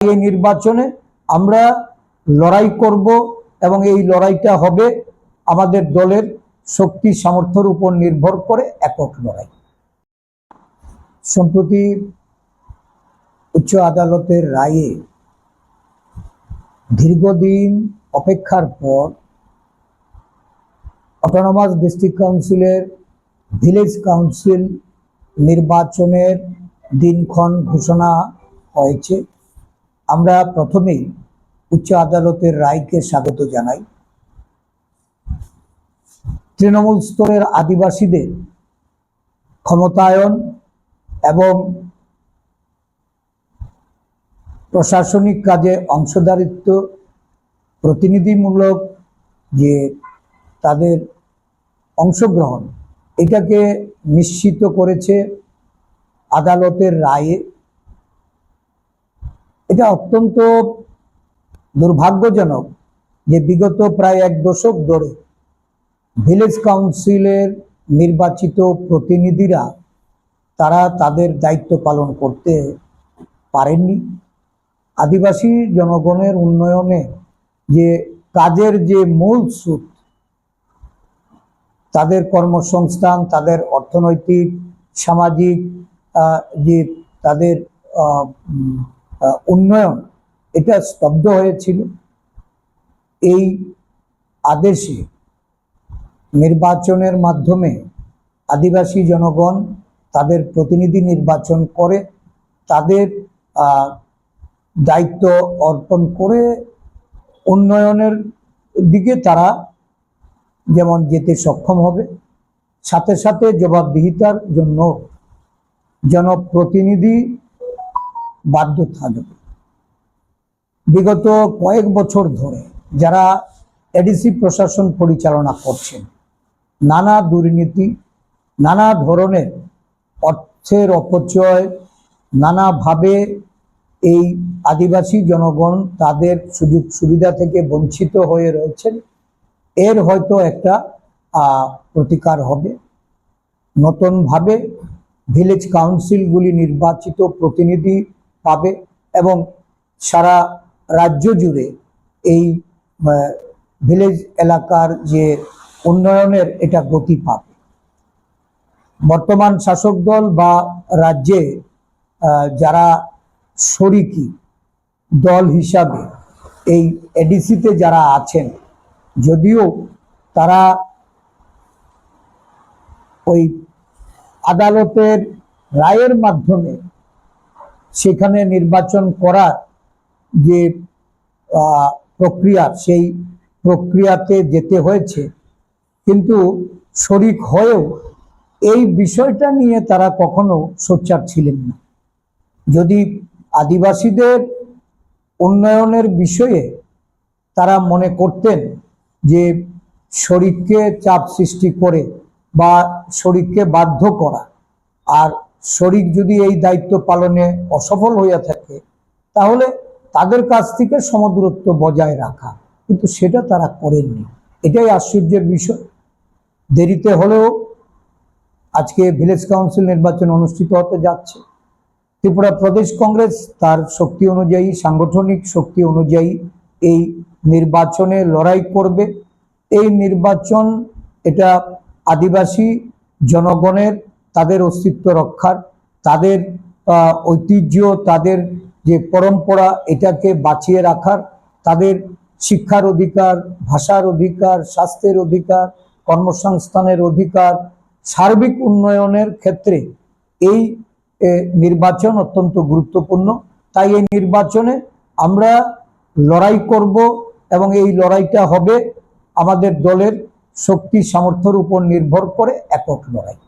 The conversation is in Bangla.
এই নির্বাচনে আমরা লড়াই করব এবং এই লড়াইটা হবে আমাদের দলের শক্তি সামর্থ্যের উপর নির্ভর করে একক লড়াই। সম্প্রতি উচ্চ আদালতের রায়ে দীর্ঘদিন অপেক্ষার পর অটোনমাস ডিস্ট্রিক্ট কাউন্সিলের ভিলেজ কাউন্সিল নির্বাচনের দিনক্ষণ ঘোষণা হয়েছে। আমরা প্রথমেই উচ্চ আদালতের রায়কে স্বাগত জানাই। তৃণমূল স্তরের আদিবাসীদের ক্ষমতায়ন এবং প্রশাসনিক কাজে অংশদারিত্ব, প্রতিনিধিমূলক যে তাদের অংশগ্রহণ, এটাকে নিশ্চিত করেছে আদালতের রায়ে। এটা অত্যন্ত দুর্ভাগ্যজনক যে বিগত প্রায় এক দশক ধরে ভিলেজ কাউন্সিলের নির্বাচিত প্রতিনিধিরা তারা তাদের দায়িত্ব পালন করতে পারেননি। আদিবাসী জনগণের উন্নয়নে যে কাজের যে মূল স্রোত, তাদের কর্মসংস্থান, তাদের অর্থনৈতিক সামাজিক যে তাদের উন্নয়ন, এটা স্তব্ধ হয়েছিল। এই আদেশে নির্বাচনের মাধ্যমে আদিবাসী জনগণ তাদের প্রতিনিধি নির্বাচন করে তাদের দায়িত্ব অর্পণ করে উন্নয়নের দিকে তারা যেমন যেতে সক্ষম হবে, সাথে সাথে জবাবদিহিতার জন্য জনপ্রতিনিধি বাধ্য থাকবে। বিগত কয়েক বছর ধরে যারা এডিসি প্রশাসন পরিচালনা করছেন, নানা দুর্নীতি, নানা ধরনের অর্থের অপচয়, নানাভাবে এই আদিবাসী জনগণ তাদের সুযোগ সুবিধা থেকে বঞ্চিত হয়ে রয়েছেন। এর হয়তো একটা প্রতিকার হবে। নতুনভাবে ভিলেজ কাউন্সিলগুলি নির্বাচিত প্রতিনিধি পাবে এবং সারা রাজ্য জুড়ে এই ভিলেজ এলাকার যে উন্নয়নের এটা গতি পাবে। বর্তমান শাসক দল বা রাজ্যে যারা শরিকি দল হিসাবে এই এডিসিতে যারা আছেন, যদিও তারা ওই আদালতের রায়ের মাধ্যমে সেখানে নির্বাচন করার যে প্রক্রিয়া, সেই প্রক্রিয়াতে যেতে হয়েছে, কিন্তু শরিক হয়েও এই বিষয়টা নিয়ে তারা কখনো সোচ্চার ছিলেন না। যদি আদিবাসীদের উন্নয়নের বিষয়ে তারা মনে করতেন যে শরিককে চাপ সৃষ্টি করে বা শরিককে বাধ্য করা, আর শরিক যদি এই দায়িত্ব পালনে অসফল হইয়া থাকে, তাহলে তাদের কাছ থেকে সমদূরত্ব বজায় রাখা, কিন্তু সেটা তারা করেননি। এটাই আশ্চর্যের বিষয়। দেরিতে হলেও আজকে ভিলেজ কাউন্সিল নির্বাচন অনুষ্ঠিত হতে যাচ্ছে। ত্রিপুরা প্রদেশ কংগ্রেস তার শক্তি অনুযায়ী, সাংগঠনিক শক্তি অনুযায়ী এই নির্বাচনে লড়াই করবে। এই নির্বাচন এটা আদিবাসী জনগণের তাদের অস্তিত্ব রক্ষার, তাদের ঐতিহ্য, তাদের যে পরম্পরা, এটাকে বাঁচিয়ে রাখার, তাদের শিক্ষার অধিকার, ভাষার অধিকার, স্বাস্থ্যের অধিকার, কর্মসংস্থানের অধিকার, সার্বিক উন্নয়নের ক্ষেত্রে এই নির্বাচন অত্যন্ত গুরুত্বপূর্ণ। তাই এই নির্বাচনে আমরা লড়াই করব এবং এই লড়াইটা হবে আমাদের দলের শক্তি সামর্থ্যের উপর নির্ভর করে একক লড়াই।